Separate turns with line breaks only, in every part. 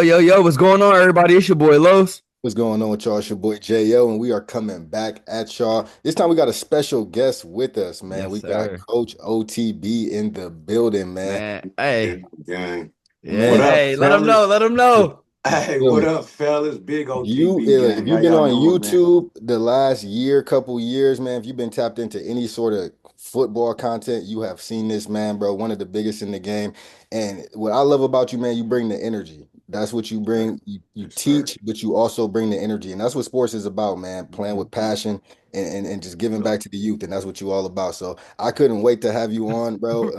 Yo, what's going on, everybody? It's your boy Los.
What's going on with y'all? It's your boy J.O. and we are coming back at y'all. This time we got a special guest with us, man.
Yes,
We got
sir.
Coach OTB in the building, man.
Man,
Gang,
hey,
gang.
Man,
What
yeah,
up,
hey, let him know,
fellas?
let him know.
you
Hey,
feel
what
me?
up, fellas? Big
You,
OTB
if
gang. How
you've been
y'all
on
doing, man?
YouTube the last year, couple years, man, if you've been tapped into any sort of football content, you have seen this man, bro. One of the biggest in the game. And what I love about you, man, you bring the energy. That's what you
Yes,
bring. You
yes, sir.
teach, but you also bring the energy. And that's what sports is about, man. Playing with passion and just giving back to the youth. And that's what you all about. So I couldn't wait to have you on, bro.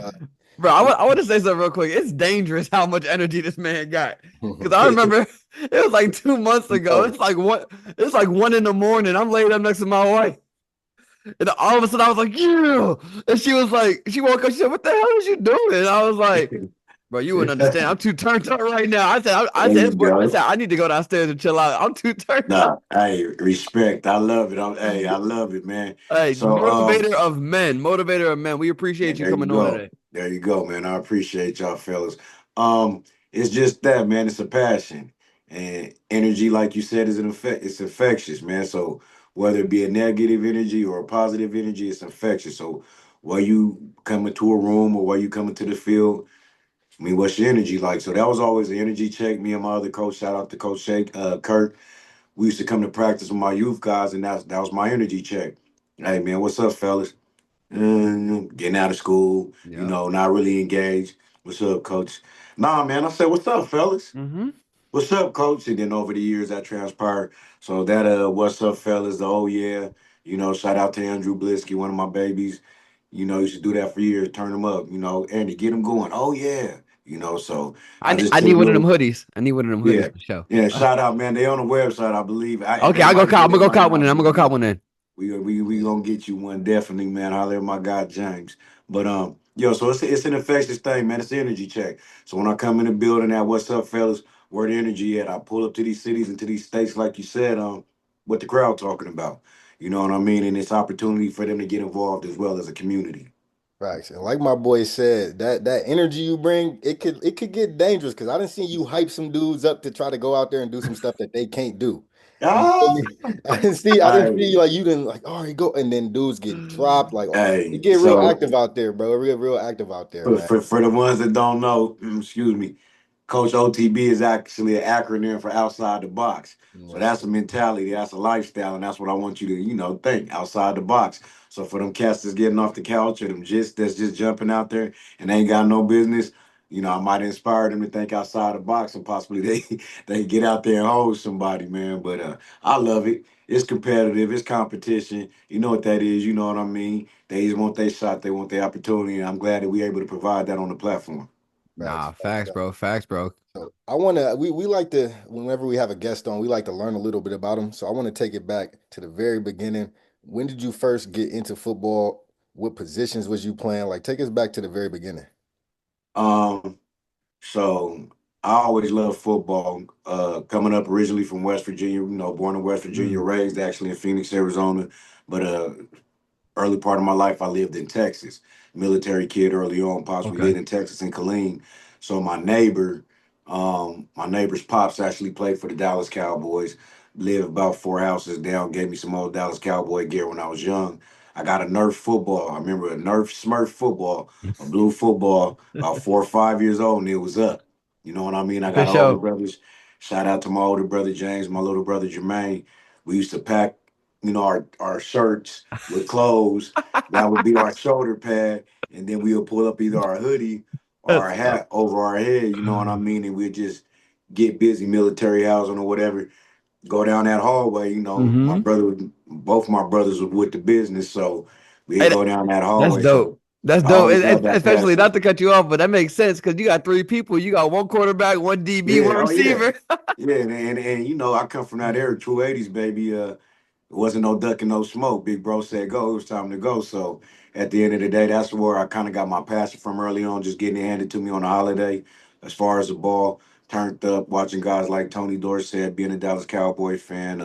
Bro, I want to say something real quick. It's dangerous how much energy this man got. Because I remember it was like 2 months ago.
No.
It's like 1 in the morning. I'm laid up next to my wife. And all of a sudden I was like, yeah. And she was like, she woke up, she said, what the hell is you doing? And I was like, bro, you wouldn't understand. I'm too turned up right now. I
There
said,
you go.
I need to go downstairs and chill out. I'm too turned up.
Nah, hey, respect. I love it. Hey, I love it, man.
Hey,
So,
motivator of men. Motivator of men. We appreciate
man,
you
there you
coming on
go.
today.
There you go, man. I appreciate y'all, fellas. Um, it's just that, man. It's a passion and energy, like you said, is an effect. It's infectious, man. So whether it be a negative energy or a positive energy, it's infectious. So while you come into a room or while you come into the field, I mean, what's your energy like? So that was always the energy check. Me and my other coach, shout out to Coach Shake, Kurt. We used to come to practice with my youth guys, and that was my energy check. Hey, man, what's up, fellas? Getting out of school,
Yep.
not really engaged. What's up, coach? Nah, man. I said, what's up, fellas?
Mm-hmm.
What's up, coach? And then over the years that transpired. So that what's up, fellas? The oh yeah, shout out to Andrew Blisky, one of my babies. Used to do that for years, turn them up, Andy, get them going. Oh yeah. So
I
I
need,
just
I
took
need one of them
little,
hoodies. I need one of them hoodies
yeah.
for sure.
Yeah, shout out, man. They on the website, I believe. And
Okay,
they might be,
I'm
they
gonna go
might
cop one
not
in. I'm
be,
gonna go cop one in.
we gonna get you one definitely, man. Holler at my guy James. But yo, so it's an infectious thing, man. It's an energy check. So when I come in the building at what's up, fellas, where the energy at? I pull up to these cities and to these states, like you said, what the crowd talking about. You know what I mean? And it's opportunity for them to get involved as well as a community.
Right. And like my boy said, that energy you bring, it could get dangerous because I didn't see you hype some dudes up to try to go out there and do some stuff that they can't do. You feel
Ah,
me? I didn't see
hey,
like you didn't like, all right, go, and then dudes get dropped. Like it
hey.
get real
So
active out there, bro. Real active out there,
for,
man.
for for the ones that don't know, excuse me, Coach OTB is actually an acronym for outside the box. So
Yes,
that's
sir.
a mentality, that's a lifestyle, and that's what I want you to, think outside the box. So for them cats that's getting off the couch or them that's just jumping out there and ain't got no business, I might inspire them to think outside the box and possibly they get out there and hold somebody, man. But I love it. It's competitive, it's competition. You know what that is, you know what I mean? They just want their shot, they want their opportunity, and I'm glad that we're able to provide that on the platform.
Nah,
Facts.
facts, bro. Facts, bro.
So I want to, we like to, whenever we have a guest on, we like to learn a little bit about them. So I want to take it back to the very beginning. When did you first get into football? What positions was you playing? Like, take us back to the very beginning.
Um, so I always loved football. Coming up originally from West Virginia, born in West Virginia,
Mm,
raised actually in Phoenix, Arizona. But early part of my life, I lived in Texas. Military kid early on, pops. We
okay.
lived in Texas in Killeen. So my neighbor's pops actually played for the Dallas Cowboys. Lived about four houses down. Gave me some old Dallas Cowboy gear when I was young. I got a Nerf football. I remember a Nerf Smurf football, a blue football, about 4 or 5 years old, and it was up. You know what I mean? I
For
got older
sure.
brothers. Shout out to my older brother James, my little brother Jermaine. We used to pack, our shirts with clothes. That would be our shoulder pad, and then we would pull up either our hoodie or our
That's
hat over our head. You know what I mean? And we'd just get busy, military housing or whatever. Go down that hallway.
mm-hmm.
Both my brothers were with the business, so we'd
Hey,
go down that
that's
hallway. So
dope. That's
I
dope.
always loved that
Especially
passion.
not to cut you off, but that makes sense because you got three people. You got one quarterback, one DB,
Yeah,
one
oh yeah,
receiver.
yeah, and I come from that era, 280s, baby. It wasn't no ducking, no smoke. Big bro said go. It was time to go. So at the end of the day, that's where I kind of got my passion from early on, just getting it handed to me on a holiday. As far as the ball, turned up, watching guys like Tony Dorsett, being a Dallas Cowboy fan.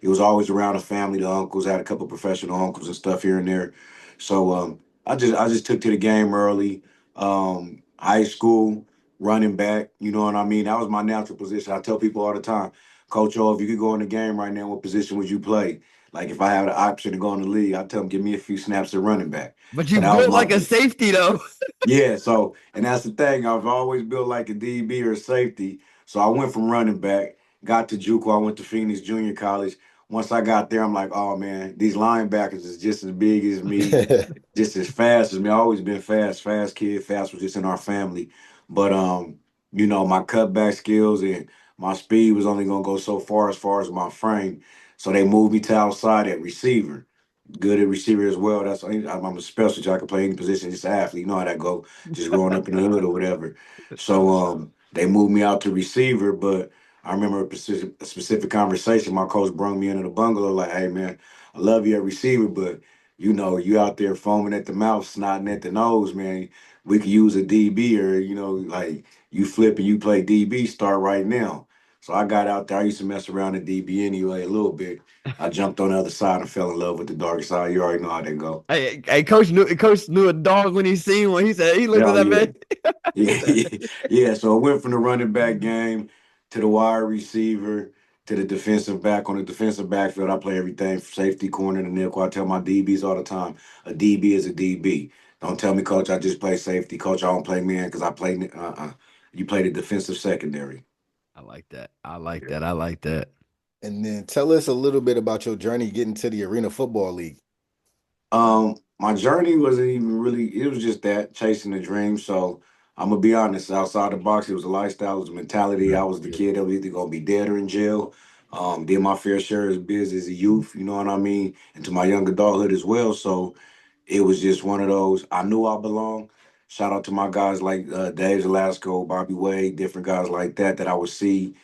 It was always around the family, the uncles. I had a couple professional uncles and stuff here and there. So I just took to the game early. High school. running back. You know what I mean? That was my natural position. I tell people all the time, Coach O, if you could go in the game right now, what position would you play? Like if I had the option to go in the league, I tell them give me a few snaps at running back.
But
So
you
that was
built
my
like a safety though.
yeah. So and that's the thing. I've always built like a DB or a safety. So I went from running back, got to JUCO. I went to Phoenix Junior College. Once I got there, I'm like, oh man, these linebackers is just as big as me, just as fast as me. I always been fast kid. Fast was just in our family. But you know, my cutback skills and my speed was only gonna go so far as my frame. So they moved me to outside at receiver. Good at receiver as well. I'm a specialist. I can play any position, just an athlete. You know how that go. Just growing up in the hood or whatever. So they moved me out to receiver, but I remember a specific conversation. My coach brought me into the bungalow, like, hey man, I love you at receiver, but you know, you out there foaming at the mouth, snotting at the nose, man. We could use a DB or, you know, like you flip and you play DB, start right now. So I got out there. I used to mess around at DB anyway a little bit. I jumped on the other side and fell in love with the dark side. You already know how that go.
Hey, coach knew a dog when he seen one. He said he looked at
Hell
that
yeah.
man. He
Yeah,
said,
yeah, yeah. So I went from the running back game to the wide receiver to the defensive back. On the defensive backfield, I play everything from safety, corner, to nickel. I tell my DBs all the time, a DB is a DB. Don't tell me, coach, I just play safety. Coach, I don't play man because I play. You play the defensive secondary.
I like that. I like that. I like that.
And then tell us a little bit about your journey getting to the Arena Football League.
My journey wasn't even really, it was just that, chasing the dream. So I'm gonna be honest, outside the box, it was a lifestyle, it was a mentality. I was the kid that was either gonna be dead or in jail. Did my fair share of business as a youth, you know what I mean? Into my young adulthood as well. So it was just one of those, I knew I belonged. Shout out to my guys like Dave Velasco, Bobby Wade, different guys like that that I would see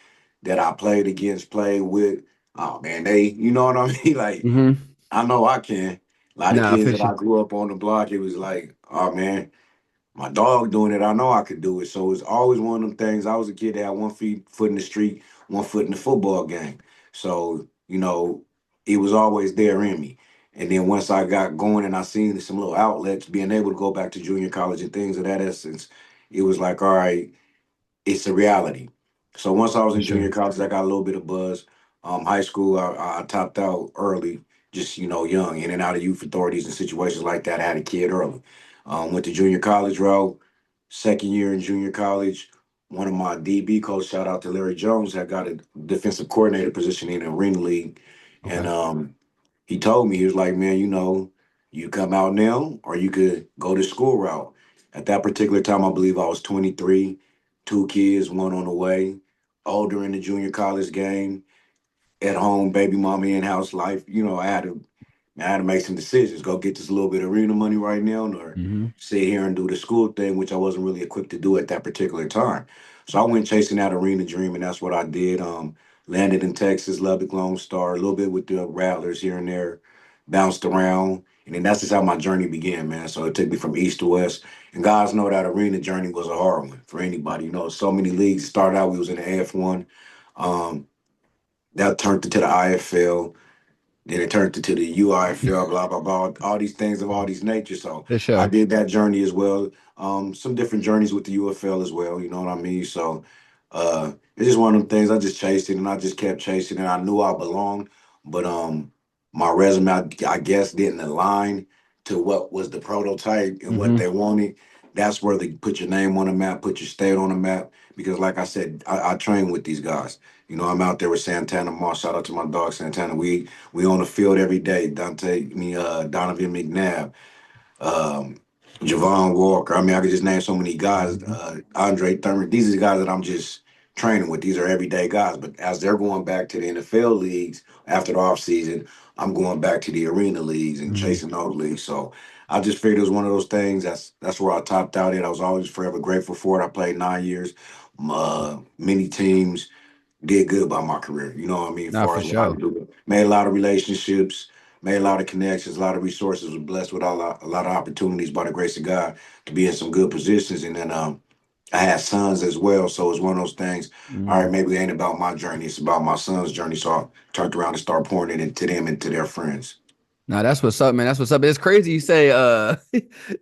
that I played against, played with. Oh man, they, you know what I mean? Like
Mm-hmm.
I know I can. A lot of
Nah,
kids
for
that I
sure.
grew up on the block, it was like, oh man, my dog doing it. I know I could do it. So it's always one of them things. I was a kid that had foot in the street, 1 foot in the football game. So, you know, it was always there in me. And then once I got going and I seen some little outlets, being able to go back to junior college and things of that essence, it was like, all right, it's a reality. So once I was
For
in junior
sure.
college, I got a little bit of buzz. High school, I topped out early, just you know, young, in and out of youth authorities and situations like that. I had a kid early. Went to junior college route. Second year in junior college, one of my DB coach, shout out to Larry Jones, had got a defensive coordinator position in the Arena League, and
Okay.
he told me he was like, man, you know, you come out now, or you could go the school route. At that particular time, I believe I was 23, two kids, one on the way, older in the junior college game, at home, baby mama in house life. You know, I had to make some decisions. Go get this little bit of arena money right now, or
Mm-hmm.
sit here and do the school thing, which I wasn't really equipped to do at that particular time. So I went chasing that arena dream, and that's what I did. Landed in Texas, Lubbock, Lone Star, a little bit with the Rattlers here and there, bounced around, and then that's just how my journey began, man. So it took me from east to west, and guys know that arena journey was a hard one for anybody. You know, so many leagues. Started out, we was in the AF1. Um, that turned into the IFL. Then it turned into the UIFL, blah, blah, blah, all these things of all these nature. So
For
I
sure.
did that journey as well. Some different journeys with the UFL as well, you know what I mean? So it's just one of them things. I just chased it and I just kept chasing it. I knew I belonged, but my resume, I guess, didn't align to what was the prototype and what
Mm-hmm.
they wanted. That's where they put your name on the map, put your state on the map. Because like I said, I train with these guys. You know, I'm out there with Santana Moss. Shout out to my dog Santana. We on the field every day. Donovan McNabb, um, Javon Walker. I mean, I could just name so many guys.
Mm-hmm.
Andre Thurman. These are the guys that I'm just training with. These are everyday guys. But as they're going back to the NFL leagues after the offseason, I'm going back to the arena leagues and
Mm-hmm.
chasing those leagues. So I just figured it was one of those things. That's where I topped out at. I was always forever grateful for it. I played 9 years, many teams, did good by my career. You know what I mean? As
Nah,
far
for
as what I
sure.
do, made a lot of relationships, made a lot of connections, a lot of resources. Was blessed with a lot of opportunities by the grace of God to be in some good positions. And then I had sons as well, so it's one of those things. All right,
Mm.
maybe it ain't about my journey; it's about my son's journey. So I turned around and started pouring it into them and to their friends.
Nah, that's what's up, man. That's what's up. It's crazy you say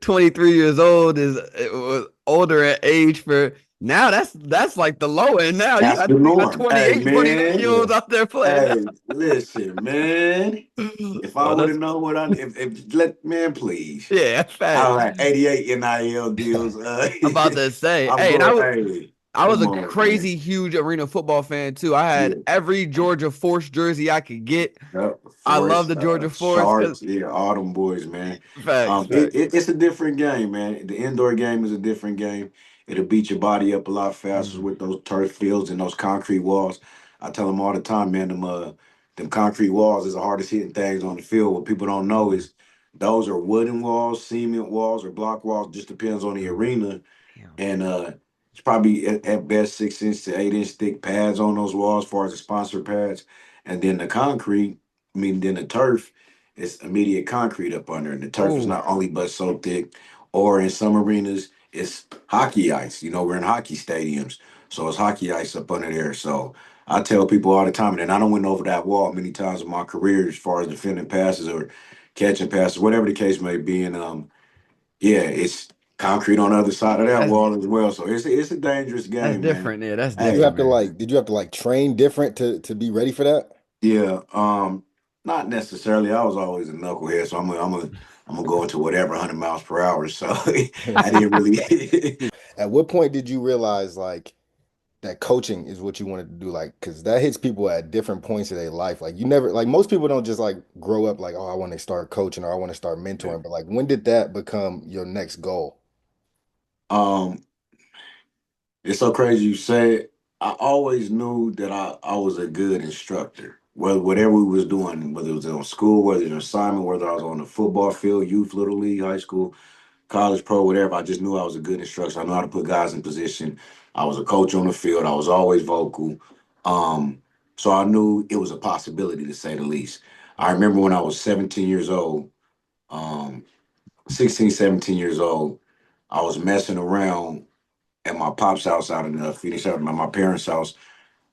23 years old is was older at age for Now that's like the low end. Now you
That's the
got
norm. Hey
28, 29
man.
year olds out there playing
Hey, listen, man.
now.
If I
Oh,
would have
that's
known what I if let man please.
yeah,
I
facts.
like 88 NIL deals.
I'm about to say,
I'm
hey, and
going, hey,
I was
come
a
on, man.
crazy huge arena football fan too. I had
Yeah.
every Georgia Force jersey I could get.
Yep.
I love
Forest,
the Georgia Force because
Sharks, yeah, all them boys, man.
facts.
It's a different game, man. The indoor game is a different game. It'll beat your body up a lot faster
Mhm.
with those turf fields and those concrete walls. I tell them all the time, man, them concrete walls is the hardest hitting things on the field. What people don't know
Mhm.
is those are wooden walls, cement walls, or block walls. Just depends on the arena.
Damn.
And it's probably at best 6 inch to 8 inch thick pads on those walls, as far as the sponsor pads. And then the concrete, then the turf is immediate concrete up under. And the turf is
Oh,
not only but so thick, or in some arenas, it's hockey ice. We're in hockey stadiums, so it's hockey ice up under there. So I tell people all the time, and I don't went over that wall many times in my career as far as defending passes or catching passes, whatever the case may be. And yeah, it's concrete on the other side of that
that's
wall as well. So it's a dangerous
that's
game, man.
different. Yeah, that's
Did you
Hey,
have
different,
to
man.
like did you have to like train different to be ready for that?
yeah, not necessarily. I was always a knucklehead, so I'm gonna go into whatever 100 miles per hour. So I didn't really.
At what point did you realize like that coaching is what you wanted to do? Like, because that hits people at different points of their life. Like, you never, like, most people don't just like grow up like, oh, I want to start coaching or I want to start mentoring. But like, when did that become your next goal?
um, it's so crazy you say it. I always knew that I was a good instructor. Whatever we was doing, whether it was on school, whether it was assignment, whether I was on the football field, youth, little league, high school, college, pro, whatever. I just knew I was a good instructor. I knew how to put guys in position. I was a coach on the field. I was always vocal. Um, so I knew it was a possibility, to say the least. I remember when I was 17 years old, um, 16, 17 years old, I was messing around at my pop's house out in Phoenix, at my parents' house.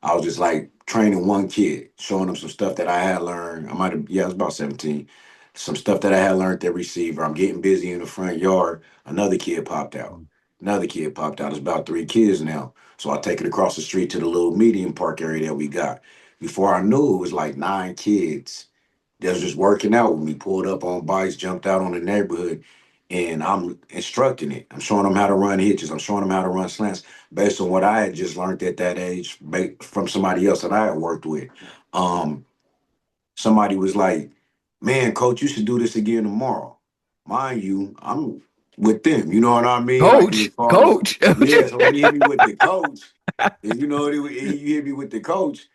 I was just like training one kid, showing him some stuff that I had learned. I might have, yeah, I was about 17. Some stuff that I had learned at receiver. I'm getting busy in the front yard. Another kid popped out. Another kid popped out. It's about three kids now. So I take it across the street to the little medium park area that we got. Before I knew, it was like nine kids that was just working out with me, pulled up on bikes, jumped out on the neighborhood, and I'm instructing it. I'm showing them how to run hitches. I'm showing them how to run slants based on what I had just learned at that age from somebody else that I had worked with. Um, Somebody was like, "Man, coach, you should do this again tomorrow." Mind you, I'm with them. You know what I mean? Like as
Coach,
far as
coach.
yeah. So when he hit me with the coach, and you know you hit me with the coach,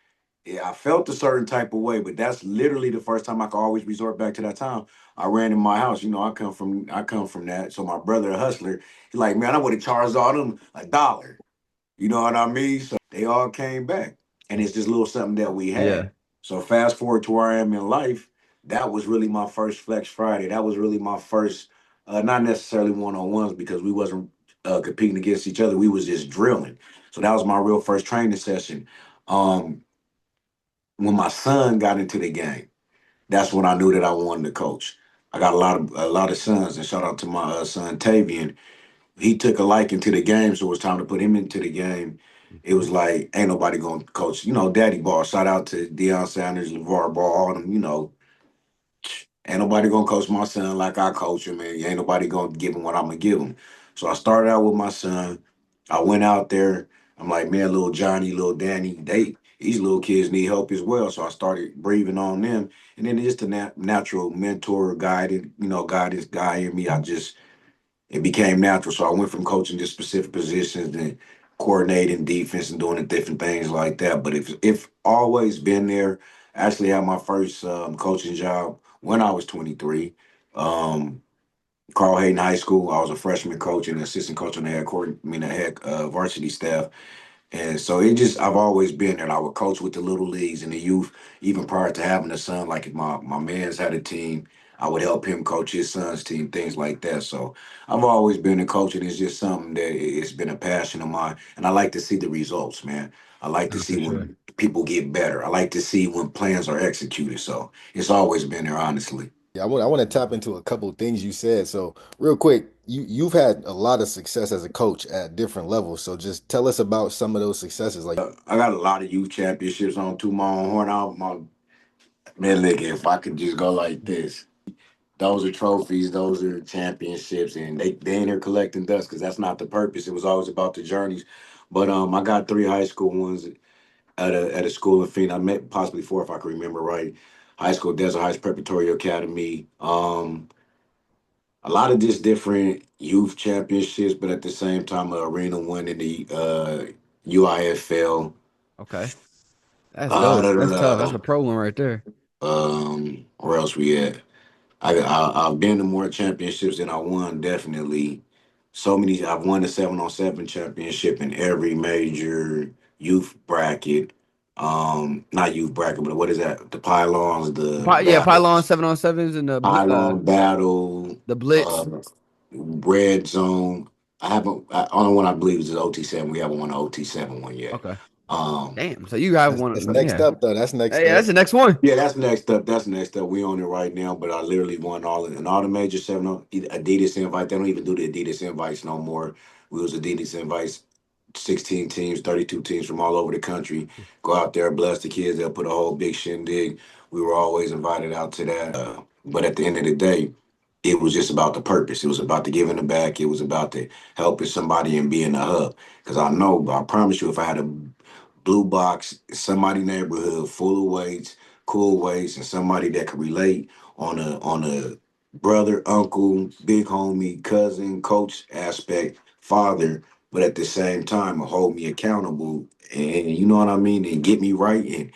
yeah, I felt a certain type of way. But that's literally the first time I could always resort back to that time. I ran in my house. I come from that. So my brother, a hustler, he's like, man, I would have charged all them $1. You know what I mean? So they all came back. And it's just a little something that we
Yeah.
had. So fast forward to where I am in life, that was really my first Flex Friday. That was really my first, not necessarily one-on-ones because we wasn't competing against each other. We was just drilling. So that was my real first training session. Um, when my son got into the game, that's when I knew that I wanted to coach. I got a lot of sons, and shout out to my son Tavian. He took a liking to the game, so it was time to put him into the game. It was like, ain't nobody gonna coach, Daddy Ball. Shout out to Deion Sanders, LeVar Ball, all them, ain't nobody gonna coach my son like I coach him, and ain't nobody gonna give him what I'm gonna give him. So I started out with my son. I went out there. I'm like, man, little Johnny, little Danny, these little kids need help as well. So I started breathing on them, and then just a natural mentor, guidance guy in me. It became natural. So I went from coaching to specific positions and coordinating defense and doing the different things like that. But if always been there. I actually had my first coaching job when I was 23. Um, Carl Hayden High School. I was a freshman coach and assistant coach on the head varsity staff. And so I've always been there. I would coach with the little leagues and the youth, even prior to having a son. Like if my man's had a team, I would help him coach his son's team, things like that. So I've always been a coach, and it's just something that it's been a passion of mine. And I like to see the results, man. I like to
No,
see
for sure.
when people get better. I like to see when plans are executed. So it's always been there, honestly.
Yeah, I want to tap into a couple of things you said. So real quick, you've had a lot of success as a coach at different levels. So just tell us about some of those successes. Like,
I got a lot of youth championships on to my own horn out. My man, look, if I could just go like this, those are trophies, those are championships, and they ain't here collecting dust because that's not the purpose. It was always about the journeys. But I got 3 high school ones at a school in Phoenix. I met possibly 4 if I can remember right. High school, Desert Heights Preparatory Academy. A lot of just different youth championships, but at the same time, an arena one in the UIFL.
Okay. That's
Da,
dope.
da,
That's tough. That's
da.
a pro one right there.
Where else we at? I've been to more championships than I won. Definitely, so many. I've won the 7-on-7 championship in every major youth bracket. Not youth bracket, but what is that? The pylons, the
Yeah, pylon
battles,
7-on-7s and
pylon battle,
the blitz.
uh, red zone. I haven't. Only one I believe is OT7. We haven't won an OT7 one yet.
Okay.
Um,
Damn. So you have
that's
one.
next
Yeah.
up, though. That's next
Hey, yeah,
up.
that's the next one.
Yeah, that's next up. That's next up. We on it right now, but I literally won all the major Adidas invites. They don't even do the Adidas invites no more. We was Adidas invites, 16 teams, 32 teams from all over the country. Go out there, bless the kids. They'll put a whole big shindig. We were always invited out to that. But at the end of the day, it was just about the purpose. It was about the giving the back. It was about the helping somebody and being a hub. Because I promise you, if I had a blue box, somebody neighborhood full of weights, cool weights, and somebody that could relate on a brother, uncle, big homie, cousin, coach aspect, father, but at the same time hold me accountable and you know what I mean, and get me right and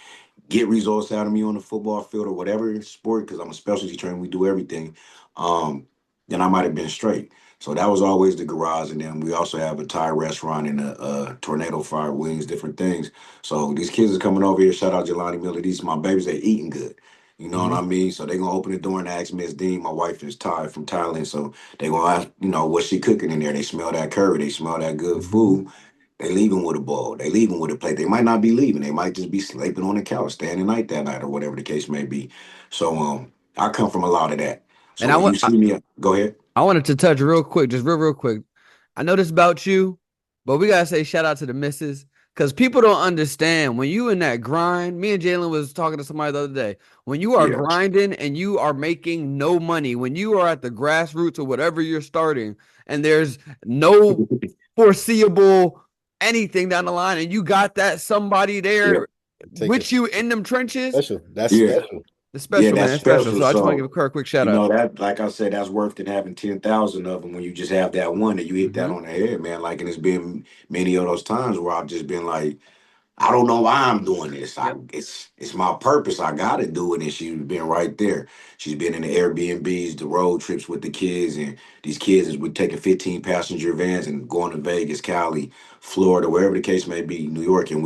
get results out of me on the football field or whatever sport, because I'm a specialty trainer, we do everything. Um, then I might have been straight. So that was always the garage, and then we also have a Thai restaurant and a tornado fire wings, different things. So these kids are coming over here. Shout out Jelani Miller. These my babies. They eating good. You know what
Hmm.
I mean? So they gonna open the door and ask Miss Dean. My wife is Thai from Thailand, so they gonna ask, what she cooking in there. They smell that curry. They smell that good
Hmm.
food. They leaving with a bowl. They leaving with a plate. They might not be leaving. They might just be sleeping on the couch, staying the night that night, or whatever the case may be. So I come from a lot of that. So
And
when you see me, go ahead.
I wanted to touch real quick, just real quick. I know this about you, but we gotta say shout out to the missus because people don't understand when you in that grind. Me and Jalen was talking to somebody the other day. When you are
Yeah.
grinding and you are making no money, when you are at the grassroots or whatever you're starting, and there's no foreseeable anything down the line, and you got that somebody
Yeah.
there
Take
with
it
you in them trenches,
special. That's
Yeah.
special.
it's
Yeah,
special, man.
that's
It's special.
special.
So I just want to
So
give her a quick shout out.
that, like I said, that's worth it having 10,000 of them when you just have that one and you hit that
Hmm.
on the head, man. Like, and it's been many of those times where I've just been like, I don't know why I'm doing this.
Yep.
It's my purpose. I gotta do it. And she's been right there. She's been in the Airbnbs, the road trips with the kids, and these kids is with taking 15 passenger vans and going to Vegas, Cali, Florida, wherever the case may be, New York, and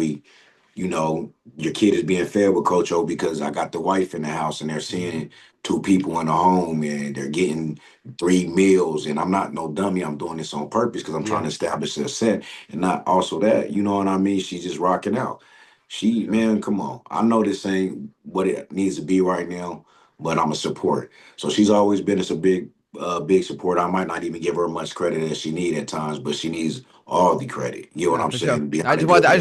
your kid is being fed with Coach O because I got the wife in the house and they're
Hmm.
seeing 2 people in the home and they're getting 3 meals. And I'm not no dummy. I'm doing this on purpose because I'm trying
Yeah,
to establish a set and not also that, you know what I mean? She's just rocking out.
for
She,
sure.
man, come on. I know this ain't what it needs to be right now, but I'm a support. So she's always been a big support. I might not even give her much credit as she need at times, but she needs all the credit. You know what
Nah,
I'm
for sure.
saying? Behind the good man.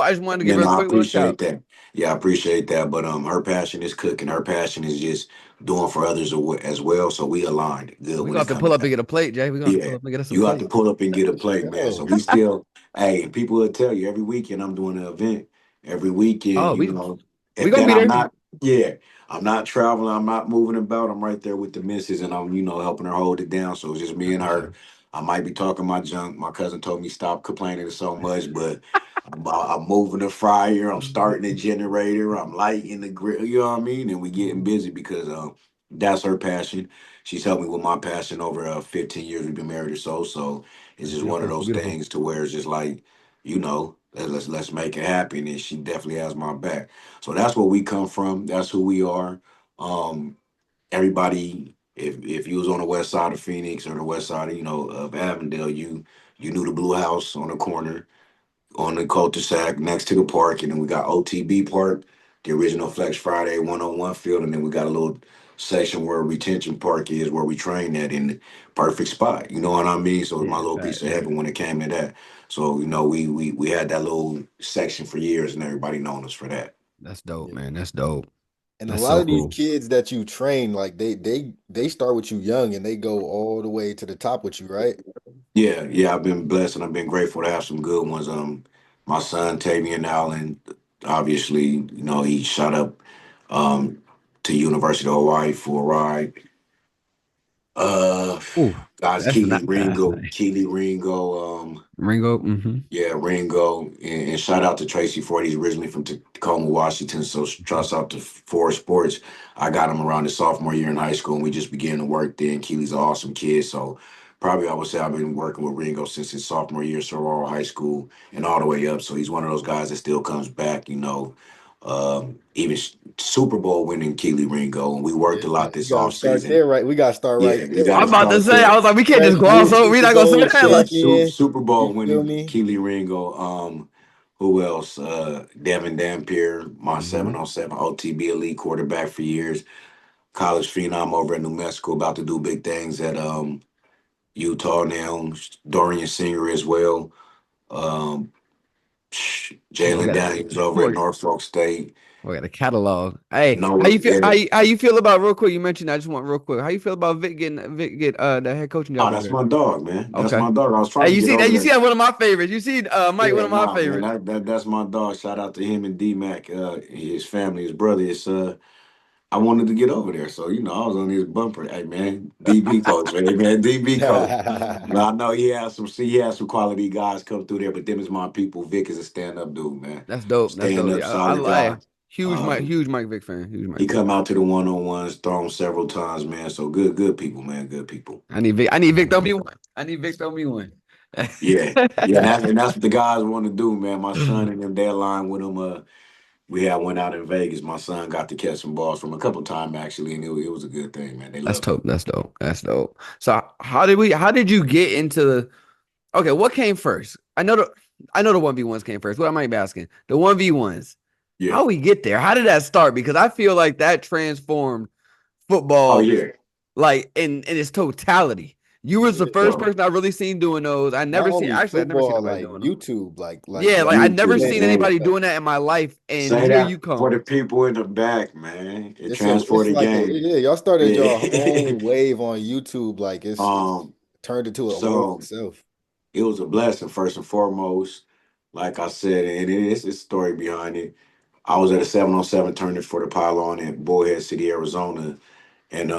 I just wanted to give
Man,
her a
I
quick little shout
appreciate
out.
that. Yeah, I appreciate that. But her passion is cooking. Her passion is just doing for others as well. So we aligned good
We
when
gonna
it
have to
comes
pull
to
up and
that.
get a plate, Jay. We gonna have to pull
Yeah,
up and get us some
you have to
plate.
pull up and get a
Let's
plate, man. So
go.
we still, hey, people will tell you every weekend I'm doing an event. Every weekend,
Oh, we
if
gonna
that
be
I'm
there.
not, yeah, I'm not traveling, I'm not moving about. I'm right there with the missus, and I'm helping her hold it down. So it's just
Nah,
me and
for
her.
sure.
I might be talking my junk. My cousin told me stop complaining so much, but I'm moving the fryer. I'm starting the generator. I'm lighting the grill. You know what I mean? And we getting
Mhm.
busy because that's her passion. She's helped me with my passion over 15 years. We've been married or so. So it's
That's
just one of
beautiful.
those
Beautiful.
things to where it's just like, let's make it happen. And she definitely has my back. So that's where we come from. That's who we are. Um, Everybody, if you was on the west side of Phoenix or the west side of Avondale, you knew the Blue House on the corner on the cul-de-sac next to the park, and then we got OTB Park, the original Flex Friday 101 field, and then we got a little section where retention park is, where we train at, in the perfect spot. You know what I mean? So it was my
Yeah,
little piece
facts.
of heaven when it came to that. So you know, we had that little section for years, and everybody known us for that.
That's dope,
Yeah.
man. That's dope.
And a
That's
lot
so
of these
cool.
kids that you train, like they start with you young and they go all the way to the top with you, right?
Yeah, yeah, I've been blessed and I've been grateful to have some good ones. My son Tavian Allen, obviously, you know, he shot up um to University of Hawaii for a ride. Uh
Ooh,
guys,
that's not that's nice.
Keely Ringo,
Ringo. Mm-hmm.
yeah, Ringo, and shout out to Tracy Ford. He's originally from Tacoma, Washington. So trust out to Forest Sports. I got him around his sophomore year in high school, and we just began to work then. Keely's an awesome kid. So probably I would say I've been working with Ringo since his sophomore year, so all high school and all the way up. So he's one of those guys that still comes back, you know. Even Super Bowl winning Keely Ringo, and we worked a
Yeah,
lot
we
this
gotta start
offseason.
there, right? We gotta start
Yeah,
right
you
there.
got to
I'm about to
start
say, I
there.
was like, we can't just gloss
Freshman
over. We're
Super
not gonna say
Bowl
that. Like,
champion.
Super
You
Bowl
feel
winning
me?
Keely Ringo. Who else? Devin Dampier, my
mm-hmm.
707 OTB elite quarterback for years. College phenom over in New Mexico, about to do big things at Utah now. Dorian Singer as well. Um,
Boy,
Jalen Daniels over at
boy,
Norfolk State.
we got a catalog. Hey, how
No,
you feel?
yeah.
How you feel about real quick? You mentioned I just want real quick. How you feel about Vic get the head coaching
Oh,
job over
that's
there?
my dog, man. That's
Okay.
my dog. I was
Hey,
trying to get
hey,
over
you
there.
see that one of my favorites. You see Mike, one
Yeah,
of my
nah, man.
favorites.
That's my dog. Shout out to him and D Mac, his family, his brother. I wanted to get over there. So, you know, I was on his bumper. Hey man, DB coach, man, DB coach. But I know he has some quality guys come through there, but them is my people. Vic is a stand-up dude, man.
That's dope. That's
Stand
dope.
up,
Yeah,
solid guy.
hey,
Um,
Huge Mike Vick fan. Huge
he
Mike Vick
come
fan.
out to the one-on-ones, thrown several times, man. So good people, man. Good people.
I need Vic. Throw me one. I need Vic. Throw me one.
Yeah. Yeah, and that's what the guys want to do, man. My son and them, they align with him. We had one out in Vegas. My son got to catch some balls from a couple times actually, and it was a good thing, man. They
That's
loved it.
dope. That's dope. That's dope. So how did you get into the okay, what came first? I know the 1v1s came first. What am I asking? The 1v1s.
Yeah.
How we get there? How did that start? Because I feel like that transformed
Oh
football
yeah.
like in its totality. You was the
Yeah.
first
Well,
person I really seen doing those. I
Not
never seen
only
actually I never seen
football,
anybody
like
doing them.
YouTube,
Yeah, like I never
YouTube,
seen
documentary
man.
anybody
stuff.
doing that in my life. And
Say
here
that
you
for
come.
the people in the back, man. It
It's
transformed the
like
game.
yeah, y'all started your
Yeah.
own wave on YouTube. Like it's
um.
turned into a world
So
itself.
it was a blessing first and foremost. Like I said, and it's a story behind it. I was at a 7-on-7 tournament for the Pylon in Bullhead City, Arizona, and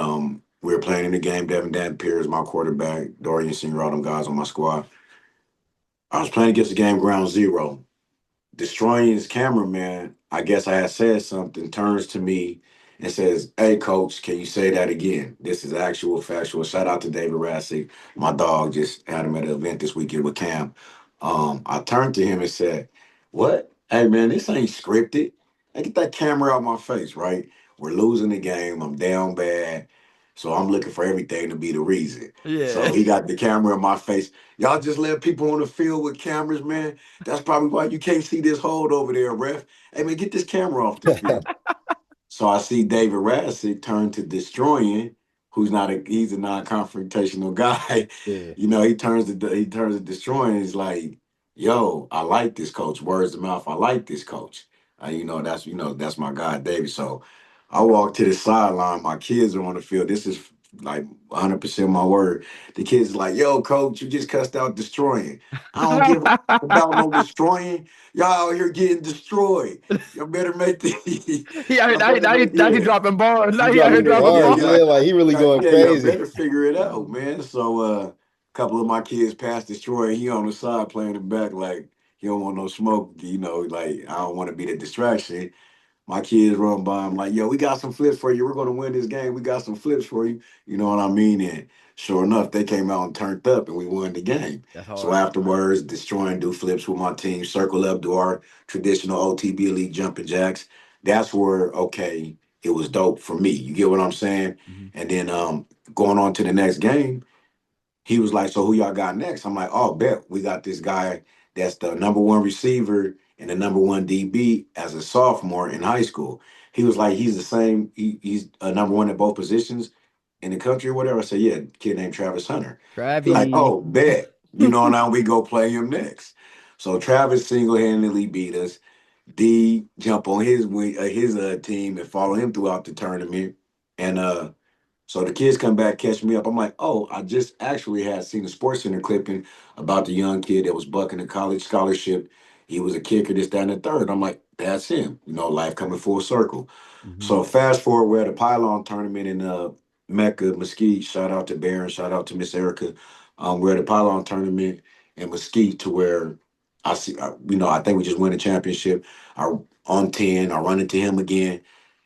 we were playing in the game. Devin Dan Pierce, my quarterback, Dorian Singer, all them guys on my squad. I was playing against the game Ground Zero. Destroying his cameraman, I guess I had said something, turns to me and says, "Hey, coach, can you say that again?" This is actual factual. Shout out to David Rassick. My dog just had him at an event this weekend with Cam. I turned to him and said, "What? Hey, man, this ain't scripted. Hey, get that camera out my face, right? We're losing the game. I'm down bad. So I'm looking for everything to be the reason." So
Yeah.
he got the camera in my face. Y'all just let people on the field with cameras, man. That's probably why you can't see this hold over there, ref. Hey man, get this camera off the field. So I see David Rassick turn to Destroying, he's a non-confrontational guy.
Yeah.
You know, he turns to Destroying. He's like, yo, I like this coach. Words of mouth, I like this coach. That's my guy, David. So I walk to the sideline. My kids are on the field. This is like 100% my word. The kids are like, yo, coach, you just cussed out Destroying. I don't give a about no destroying. Y'all out here getting destroyed. Y'all better make the y'all better make
Now he
yeah.
dropping bars.
He
Now he out here
dropping
Yeah,
dropping
yeah,
bars,
bars.
yeah.
yeah, like he really going
Y'all
crazy.
better figure it out, man. So a couple of my kids passed Destroy. He on the side playing the back like he don't want no smoke, like I don't want to be the distraction. My kids run by him like, yo, we got some flips for you. We're gonna win this game. We got some flips for you. You know what I mean? And sure enough, they came out and turned up and we won the game.
That's
So
hard.
afterwards, Destroying do flips with my team, circle up, do our traditional OTB elite jumping jacks. That's where, okay, it was dope for me. You get what I'm saying?
Mhm.
And then going on to the next game, he was like, so who y'all got next? I'm like, oh, bet we got this guy that's the number one receiver and the number one DB as a sophomore in high school. He was like, he's the same. He's a number one at both positions in the country or whatever. I said, yeah, kid named Travis Hunter. He like,
Travie.
oh, bet. You know, now we go play him next. So Travis single-handedly beat us. D jump on his team and follow him throughout the tournament. And so the kids come back, catch me up. I'm like, oh, I just actually had seen a Sports Center clipping about the young kid that was bucking a college scholarship. He was a kicker, this, that, and the third. I'm like, that's him. You know, life coming full circle.
Mhm.
So fast forward, we're at a pylon tournament in Mecca, Mesquite. Shout out to Baron, shout out to Miss Erica. We're at a pylon tournament in Mesquite to where I think we just won the championship. I on 10, I run into him again.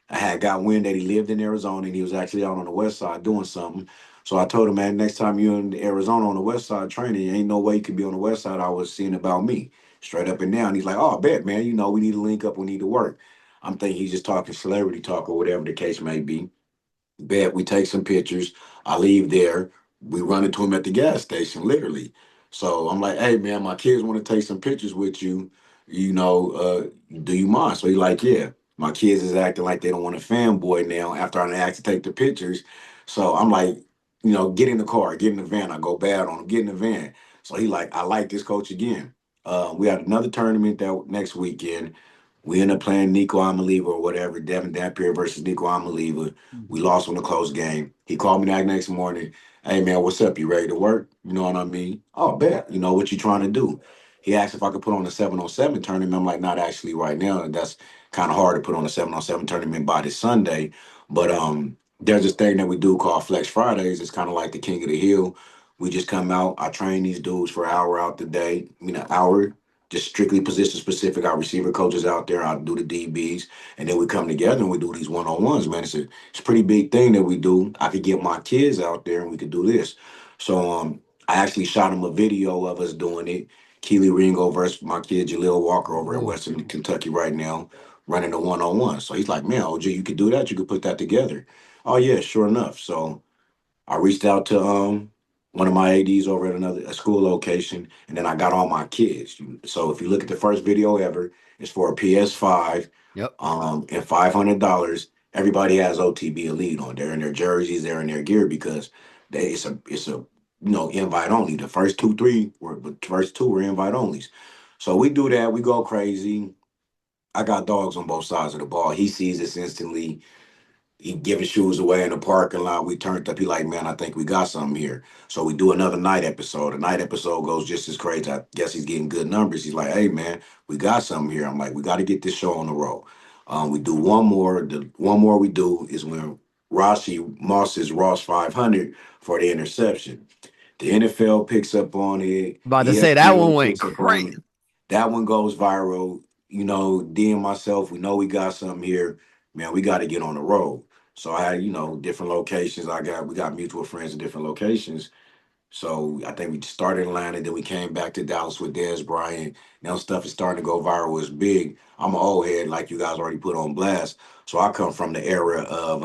I had got wind that he lived in Arizona and he was actually out on the west side doing something. So I told him, man, next time you're in Arizona on the west side training, ain't no way you could be on the west side. I was seeing about me straight up and down. He's like, oh, I bet, man, we need to link up, we need to work. I'm thinking he's just talking celebrity talk or whatever the case may be. Bet we take some pictures. I leave there. We run into him at the gas station, literally. So I'm like, hey man, my kids want to take some pictures with you. Do you mind? So he like, yeah. My kids is acting like they don't want a fanboy now after I asked to take the pictures. So I'm like, get in the car, get in the van. I go bad on him, get in the van. So he like, I like this coach again. We had another tournament that next weekend. We end up playing Nico Amaliva or whatever, Devin Dampier versus Nico Amaliva. We
Mhm.
lost on a close game. He called me that next morning. Hey man, what's up? You ready to work? You know what I mean? Oh, bet. You know what you trying to do? He asked if I could put on a 7-on-7 tournament. I'm like, not actually right now. That's kind of hard to put on a 7-on-7 tournament by this Sunday. But there's this thing that we do called Flex Fridays. It's kind of like the King of the Hill. We just come out. I train these dudes for an hour out the day. An hour, just strictly position specific. Our receiver coaches out there. I do the DBs, and then we come together and we do these one-on-ones. Man, it's a pretty big thing that we do. I could get my kids out there and we could do this. So I actually shot him a video of us doing it. Keely Ringo versus my kid Jaleel Walker over at
Oh,
Western Kentucky right now, running the one-on-one. So he's like, man, OG, you could do that. You could put that together. Oh yeah, sure enough. So I reached out to one of my ADs over at a school location, and then I got all my kids. So if you look at the first video ever, it's for a PS5,
yep.
and $500. Everybody has OTB Elite on. They're in their jerseys, they're in their gear because it's a invite only. The first two, three were the first two were invite onlys. So we do that. We go crazy. I got dogs on both sides of the ball. He sees this instantly. He giving shoes away in the parking lot. We turned up. He like, man, I think we got something here. So we do another night episode. The night episode goes just as crazy. I guess he's getting good numbers. He's like, hey, man, we got something here. I'm like, we got to get this show on the road. We do one more. The one more we do is when Rashi Moss's Ross 500 for the interception. The NFL picks up on it.
About to say that one
ESPN
went
picks up on
crazy.
it. That one goes viral. D and myself, we know we got something here. Man, we got to get on the road. So I had, different locations. We got mutual friends in different locations. So I think we started in Atlanta, then we came back to Dallas with Dez Bryant. Now stuff is starting to go viral. It's big. I'm an old head, like you guys already put on blast. So I come from the era of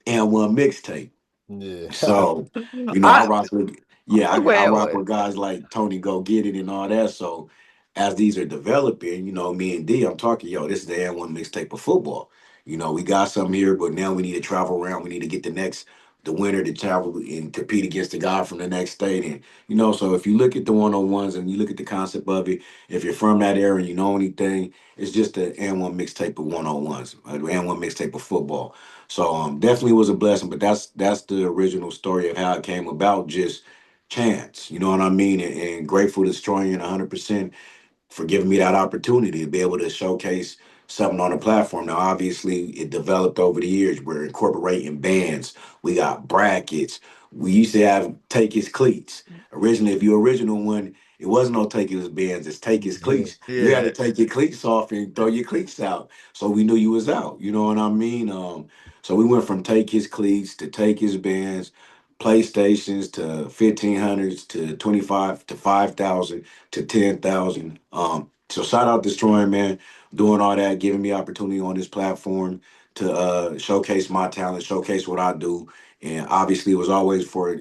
and one mixtape.
Yeah.
So, I
I
rock with yeah, I
wait,
rock
wait.
with guys like Tony Go Get It and all that. So as these are developing, me and D, I'm talking, yo, this is the N1 mixtape of football. We got something here, but now we need to travel around. We need to get the winner to travel and compete against the guy from the next state. And, so if you look at the one-on-ones and you look at the concept of it, if you're from that area and you know anything, it's just the N1 mixtape of one-on-ones, the N1 mixtape of football. So definitely was a blessing, but that's the original story of how it came about, just chance. You know what I mean? And grateful to Destroying 100% for giving me that opportunity to be able to showcase something on the platform. Now, obviously, it developed over the years. We're incorporating bands. We got brackets. We used to have Take His Cleats. Originally, if you're original one, it wasn't no Take His bands. It's Take His Cleats. You had
Yeah.
to take your cleats off and throw your cleats out, so we knew you was out. You know what I mean? So we went from Take His Cleats to Take His bands, PlayStations to 1500s to 25 to 5,000 to 10,000. So shout out Destroying, man, doing all that, giving me opportunity on this platform to showcase my talent, showcase what I do. And obviously it was always for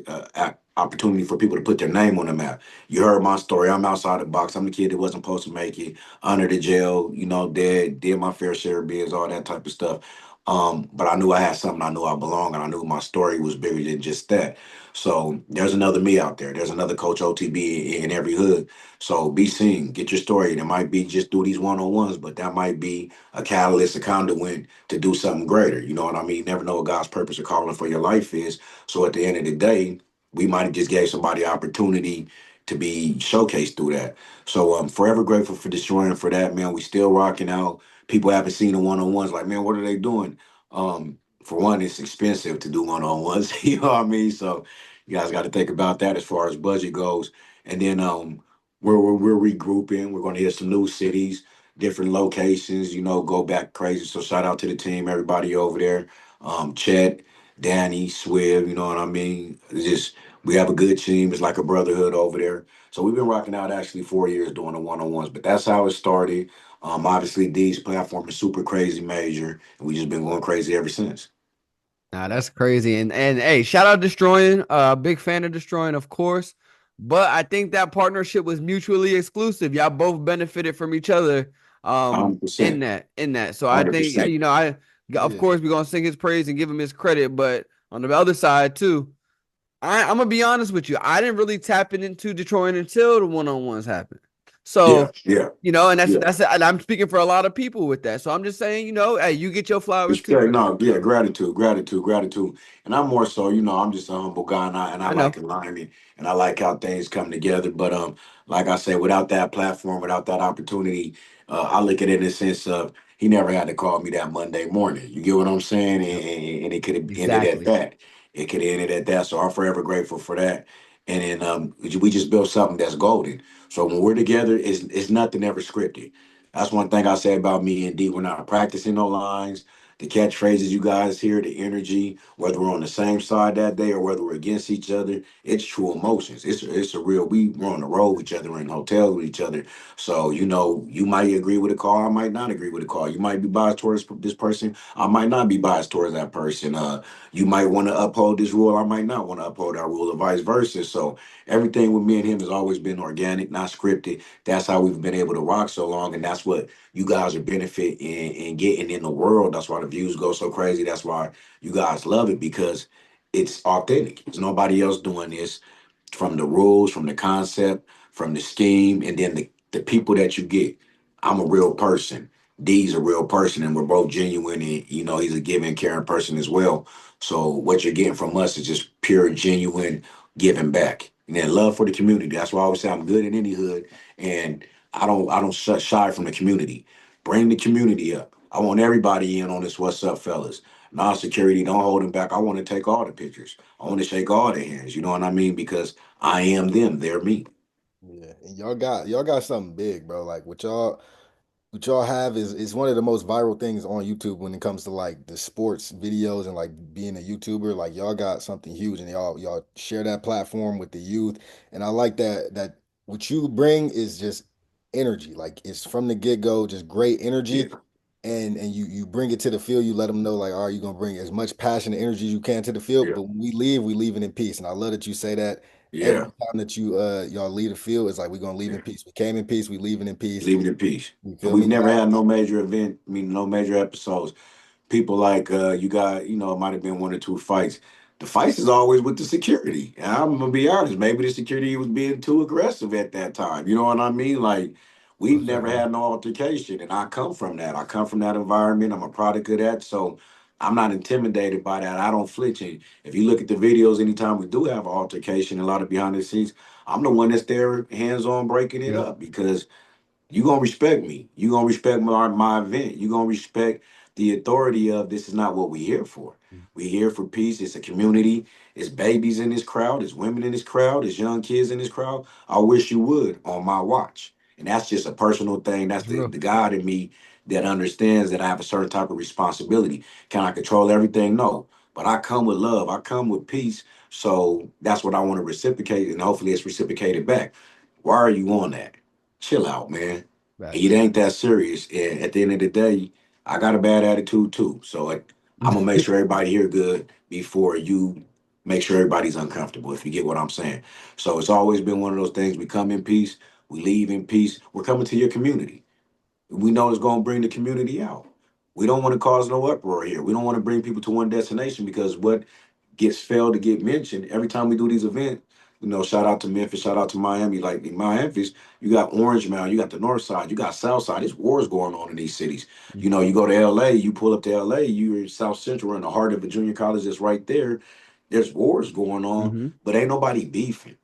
opportunity for people to put their name on the map. You heard my story. I'm outside the box. I'm the kid that wasn't supposed to make it, under the jail, did my fair share of bids, all that type of stuff. But I knew I had something. I knew I belonged, and I knew my story was bigger than just that. So there's another me out there. There's another Coach OTB in every hood. So be seen, get your story. And it might be just through these one-on-ones, but that might be a catalyst, a conduit to do something greater. You know what I mean? You never know what God's purpose or calling for your life is. So at the end of the day, we might have just gave somebody opportunity to be showcased through that. So I'm forever grateful for Destroying for that, man. We still rocking out. People haven't seen the one-on-ones, like, man, what are they doing? For one, it's expensive to do one-on-ones. You know what I mean? So you guys got to think about that as far as budget goes. And then we're regrouping. We're going to hit some new cities, different locations. Go back crazy. So shout out to the team, everybody over there. Chet, Danny, Swiv. You know what I mean? It's just we have a good team. It's like a brotherhood over there. So we've been rocking out actually 4 years doing the one-on-ones. But that's how it started. Obviously, D's platform is super crazy major, and we just been going crazy ever since.
Nah, that's crazy. And hey, shout out Destroying. Big fan of Destroying, of course. But I think that partnership was mutually exclusive. Y'all both benefited from each other in
100%.
that. So I think
100%.
of
Yeah.
course we're gonna sing his praise and give him his credit. But on the other side too, I'm gonna be honest with you. I didn't really tap into Detroit until the one-on-ones happened.
Yeah,
So,
yeah,
and
yeah.
and I'm speaking for a lot of people with that. So I'm just saying, hey, you get your flowers too,
Respect,
brother.
no, yeah, gratitude, gratitude, gratitude. And I'm more so, I'm just a humble guy, and I
I know.
like alignment, and I like how things come together. But like I said, without that platform, without that opportunity, I look at it in the sense of he never had to call me that Monday morning. You get what I'm saying?
Yep.
And it could have ended at
Exactly.
that. It could have ended at that. So I'm forever grateful for that. And then we just built something that's golden. So when we're together, it's nothing ever scripted. That's one thing I say about me and D. We're not practicing no lines, the catchphrases you guys hear, the energy, whether we're on the same side that day or whether we're against each other, it's true emotions. It's a real. We're on the road with each other, we're in hotels with each other. So you might agree with a call, I might not agree with a call. You might be biased towards this person, I might not be biased towards that person. You might want to uphold this rule, I might not want to uphold that rule, or vice versa. So everything with me and him has always been organic, not scripted. That's how we've been able to rock so long, and that's what you guys are benefiting and getting in the world. That's why the views go so crazy. That's why you guys love it, because it's authentic. There's nobody else doing this, from the rules, from the concept, from the scheme, and then the people that you get. I'm a real person. D's a real person, and we're both genuine. And he's a giving, caring person as well. So what you're getting from us is just pure, genuine giving back, and then love for the community. That's why I always say I'm good in any hood, and I don't shy from the community. Bring the community up. I want everybody in on this. What's up, fellas? Non-security, don't hold them back. I want to take all the pictures. I want to shake all their hands. You know what I mean? Because I am them. They're me.
Yeah, and y'all got something big, bro. Like what y'all have is one of the most viral things on YouTube when it comes to like the sports videos and like being a YouTuber. Like y'all got something huge, and y'all share that platform with the youth. And I like that what you bring is just energy. Like it's from the get-go, just great
Yeah,
energy. And you bring it to the field. You let them know like, all right, you're gonna bring as much passion and energy as you can to the field.
yeah,
But when we leave it in peace. And I love that you say that every
yeah,
time that y'all leave the field. It's like we're gonna leave in
yeah.
peace. We came in peace. We leaving in peace.
Leave it in peace.
You
And
feel
we've
me?
never had no major event, no major episodes. People like you got, it might have been one or two fights. The fights is always with the security. And I'm gonna be honest, maybe the security was being too aggressive at that time. You know what I mean? Like we've
Most
never
definitely.
had no altercation, and I come from that. I come from that environment. I'm a product of that, so I'm not intimidated by that. I don't flinch. And if you look at the videos, anytime we do have an altercation, a lot of behind the scenes, I'm the one that's there, hands on, breaking it
Yep.
up, because you gonna respect me. You gonna respect my event. You gonna respect the authority of this is not what we here for. We here for peace. It's a community. It's babies in this crowd. It's women in this crowd. It's young kids in this crowd. I wish you would on my watch. And that's just a personal thing. That's
It's
the
real.
God in me that understands that I have a certain type of responsibility. Can I control everything? No. But I come with love. I come with peace. So that's what I want to reciprocate, and hopefully it's reciprocated back. Why are you on that? Chill out, man. It
Facts.
ain't that serious. And at the end of the day, I got a bad attitude too. So I'm gonna make sure everybody here good before you make sure everybody's uncomfortable, if you get what I'm saying. So it's always been one of those things. We come in peace, we leave in peace. We're coming to your community. We know it's going to bring the community out. We don't want to cause no uproar here. We don't want to bring people to one destination, because what gets failed to get mentioned every time we do these events. Shout out to Memphis, shout out to Miami. Like in Memphis, you got Orange Mound, you got the North Side, you got South Side. There's wars going on in these cities. You go to LA, you pull up to LA, you're in South Central, we're in the heart of a junior college that's right there. There's wars going on,
Mm-hmm.
but ain't nobody beefing.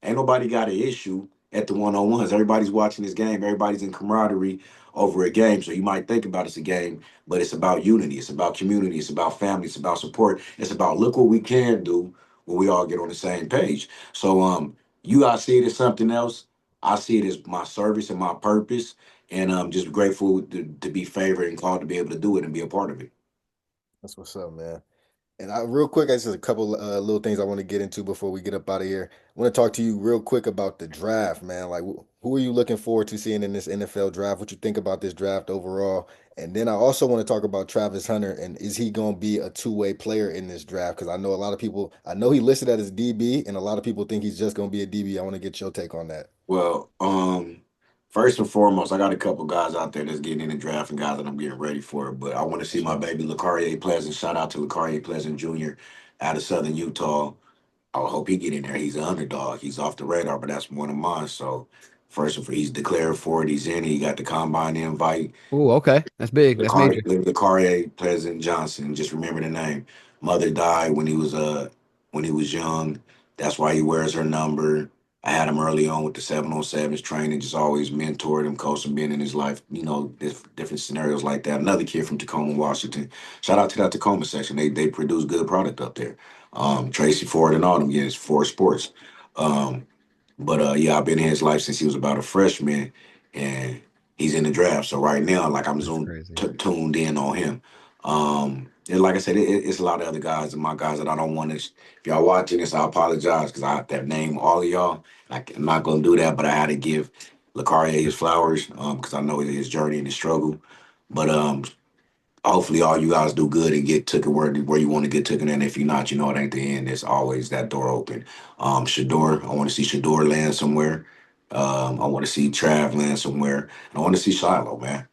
Ain't nobody got an issue at the one-on-ones. Everybody's watching this game. Everybody's in camaraderie over a game. So you might think about it's a game, but it's about unity. It's about community. It's about family. It's about support. It's about look what we can do when we all get on the same page. So you guys see it as something else. I see it as my service and my purpose. And I'm just grateful to be favored and called to be able to do it and be a part of it.
That's what's up, man. And real quick, I just a couple little things I want to get into before we get up out of here. I want to talk to you real quick about the draft, man. Like, who are you looking forward to seeing in this NFL draft? What you think about this draft overall? And then I also want to talk about Travis Hunter, and is he going to be a two-way player in this draft? Because I know a lot of people, I know he listed as DB, and a lot of people think he's just going to be a DB. I want to get your take on that.
Well, first and foremost, I got a couple guys out there that's getting in the draft and guys that I'm getting ready for. But I want to see my baby Lecarrier Pleasant. Shout out to Lecarrier Pleasant Jr. out of Southern Utah. I hope he get in there. He's an underdog. He's off the radar, but that's one of mine. So first of all, he's declared for it. He's in. He got the combine invite.
Oh, okay. That's big. That's major.
Lecarrier Pleasant Johnson. Just remember the name. Mother died when he was young. That's why he wears her number. I had him early on with the 7-on-7s training, just always mentored him, coached him, been in his life, different scenarios like that. Another kid from Tacoma, Washington. Shout out to that Tacoma section. They produce good product up there. Tracy Ford and all them, yes, Ford Sports. Um, but yeah, I've been in his life since he was about a freshman, and he's in the draft. So right now, like I'm
That's
zoomed,
crazy.
tuned in on him. And like I said, it's a lot of other guys and my guys that I don't want to. If y'all watching this, I apologize because I have to name all of y'all. I'm not gonna do that, but I had to give Lecarrier his flowers because I know his journey and his struggle. But hopefully all you guys do good and get taken where you want to get taken. And if you're not, it ain't the end. There's always that door open. Shador, I want to see Shador land somewhere. I want to see Trav land somewhere. And I want to see Shiloh, man.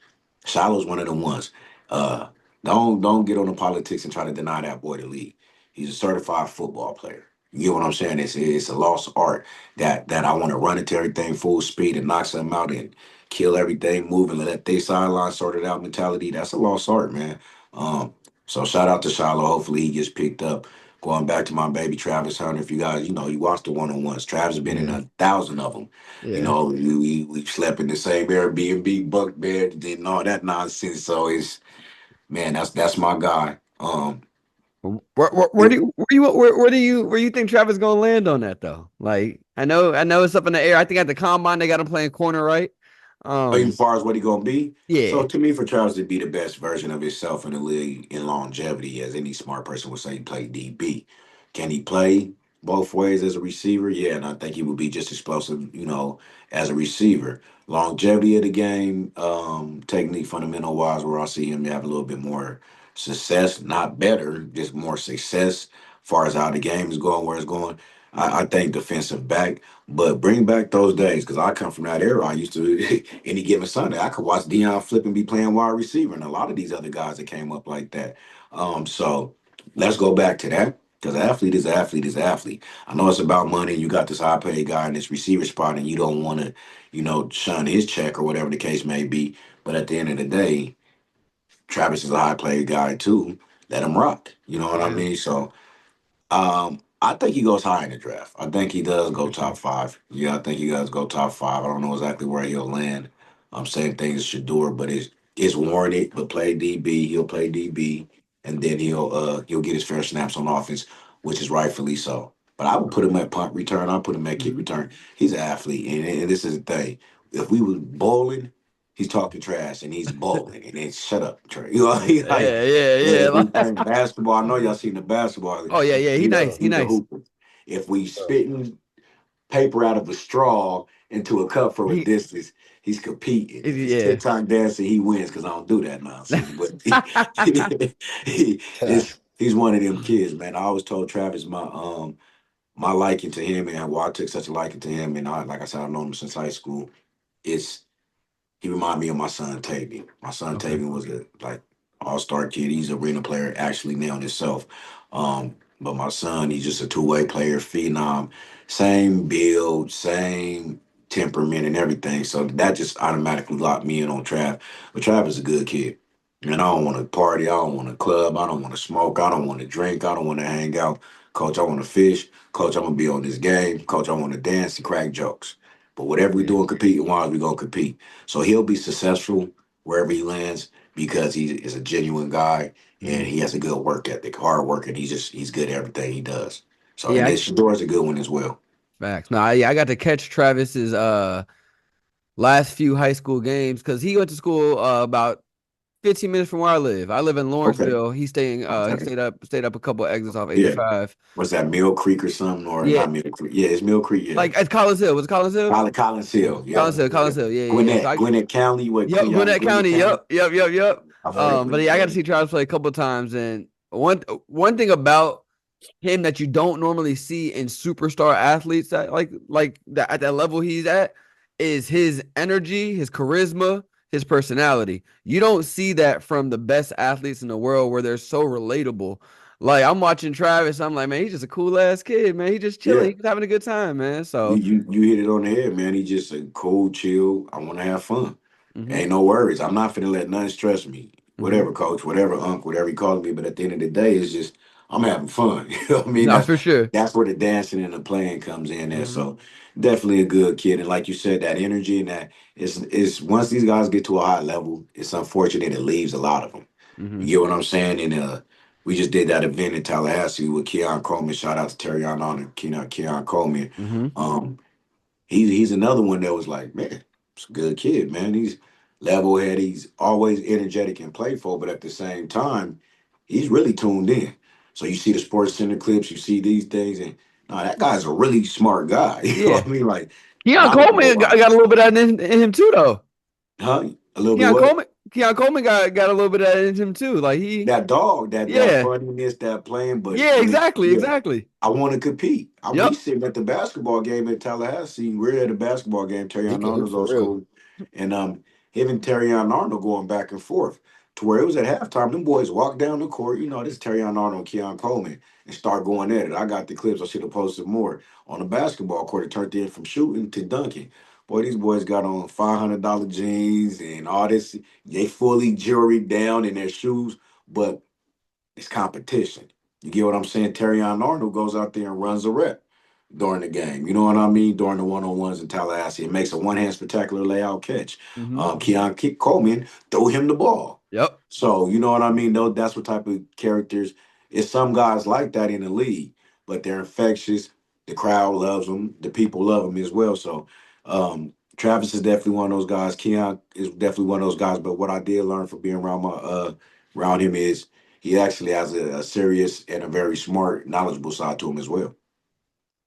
Shiloh's one of the ones. Uh, don't get on the politics and try to deny that boy the league. He's a certified football player. You get what I'm saying? It's a lost art that I want to run into everything full speed and knock something out and kill everything, move and let they sideline sort it out mentality. That's a lost art, man. Um, so shout out to Shiloh. Hopefully he gets picked up. Going back to my baby Travis Hunter, if you guys, you watch the one-on-ones. Travis has been in
Yeah.
1,000 of them.
Yeah.
We slept in the same Airbnb, bunk bed, and all that nonsense. So it's man, that's my guy.
Where do you where do you think Travis gonna land on that though? Like I know it's up in the air. I think at the combine they got him playing corner, right?
As far as what he gonna be,
Yeah.
so to me, for Travis to be the best version of himself in the league in longevity, as any smart person would say, he played DB. Can he play both ways as a receiver? Yeah, and I think he would be just explosive, as a receiver. Longevity of the game, technique, fundamental wise, where I see him have a little bit more success, not better, just more success. As far as how the game is going, where it's going, I think defensive back. But bring back those days because I come from that era. I used to any given Sunday I could watch Deion Flip and be playing wide receiver, and a lot of these other guys that came up like that. So let's go back to that because athlete is athlete is athlete. I know it's about money. You got this high paid guy in this receiver spot, and you don't want to, shun his check or whatever the case may be. But at the end of the day, Travis is a high paid guy too. Let him rock. You know what I
Yeah,
mean? So I think he goes high in the draft. I think he does go
for sure.
top five. Yeah, I think he does go top five. I don't know exactly where he'll land. Same thing as Shador, but it's warranted. But play DB, he'll play DB, and then he'll get his fair snaps on offense, which is rightfully so. But I would put him at punt return. I'll put him at kick
Mhm.
return. He's an athlete, and this is the thing. If we was bowling, he's talking trash, and he's bowling, and then shut up, Trey. He like,
Yeah, yeah,
if we
yeah.
playing basketball, I know y'all seen the basketball.
Oh yeah, yeah. He nice. He
He's a
nice.
hooper. If we spitting paper out of a straw into a cup from a
He,
distance, he's competing. If it's
yeah.
TikTok dancing, he wins because I don't do that nonsense. But he, it's He's one of them kids, man. I always told Travis my liking to him and why I took such a liking to him, and like I said, I've known him since high school. It's He reminded me of my son Tavian. My son
Okay.
Tavian was a all-star kid. He's an arena player actually now himself. But my son, he's just a two-way player, phenom, same build, same temperament and everything. So that just automatically locked me in on Trav. But Trav is a good kid. And I don't want to party. I don't want to club. I don't want to smoke. I don't want to drink. I don't want to hang out. Coach, I want to fish. Coach, I'm going to be on this game. Coach, I want to dance and crack jokes. But whatever we
Yeah.
do and competing wise, we're going to compete. So he'll be successful wherever he lands because he is a genuine guy and he has a good work ethic, hard work, and he's good at everything he does. So and
Yeah,
this Shador's a good one as well.
facts. No, I got to catch Travis's last few high school games because he went to school about 15 minutes from where I live. I live in
Okay.
Lawrenceville. He
Okay.
stayed up a couple exits off
Yeah.
85.
What's that, Mill Creek or something? Or
Yeah,
not Mill Creek? Yeah, it's Mill Creek. Yeah.
like at Collins Hill. Was it Collins Hill?
Collins Hill. Yeah.
Collins
Yeah.
Hill. Yeah. So
Gwinnett County. What,
yep, Gwinnett
Gwinnett
County.
County?
Yep.
I've heard of
But yeah, I got to see Travis play a couple of times, and one thing about him that you don't normally see in superstar athletes that like that at that level he's at is his energy, his charisma, his personality. You don't see that from the best athletes in the world where they're so relatable. Like I'm watching Travis, I'm like, man, he's just a cool ass kid, man. He just chilling,
Yeah.
he's having a good time, man.
You,
So,
you you hit it on the head, man. He just a cool, chill. I want to have fun.
mm-hmm,
Ain't no worries. I'm not finna let nothing stress me.
mm-hmm.
Whatever, coach, whatever, whatever he calls me. But at the end of the day, it's just I'm having fun. You know what I mean?
No, for sure.
That's where the dancing and the playing comes in there.
Mm-hmm,
So definitely a good kid. And like you said, that energy and that is once these guys get to a high level, it's unfortunate it leaves a lot of them.
mm-hmm,
You get what I'm saying? And we just did that event in Tallahassee with Keon Coleman. Shout out to Terry Arnold and Keon Coleman.
mm-hmm.
Um, he's another one that was like, man, it's a good kid, man. He's level headed. He's always energetic and playful, but at the same time, he's really tuned in. So you see the Sports Center clips, you see these things, and no, that guy's a really smart guy. You know
Yeah.
what I mean? Like
Keon
knowledgeable
Coleman
about
got
it.
a little bit of that in him too, though.
Huh? A little bit
Keon
what?
Coleman, Keon Coleman got a little bit of that in him too. Like
That dog, that
yeah,
funniness, that playing, but
yeah,
when it yeah,
exactly.
I want to compete. We
Yep.
sitting at the basketball game at Tallahassee. We're at a basketball game. Terry
He can hoop
Arnold's
for
old
real.
school, and him and Terry Arnold going back and forth to where it was at halftime. Them boys walked down the court. You know, this is Terry Arnold and Keon Coleman, and start going at it. I got the clips. I should have posted more on the basketball court. It turned in from shooting to dunking. Boy, these boys got on $500 jeans and all this. They fully jewelry down in their shoes, but it's competition. You get what I'm saying? Terrion Arnold goes out there and runs a rep during the game. You know what I mean? During the one-on-ones in Tallahassee. It makes a one-hand spectacular layout catch.
Mm-hmm.
Keon Coleman throw him the ball.
Yep.
So you know what I mean? Though that's what type of characters. It's some guys like that in the league, but they're infectious. The crowd loves them. The people love them as well. So Travis is definitely one of those guys. Keon is definitely one of those guys. But what I did learn from being around around him is he actually has a serious and a very smart, knowledgeable side to him as well.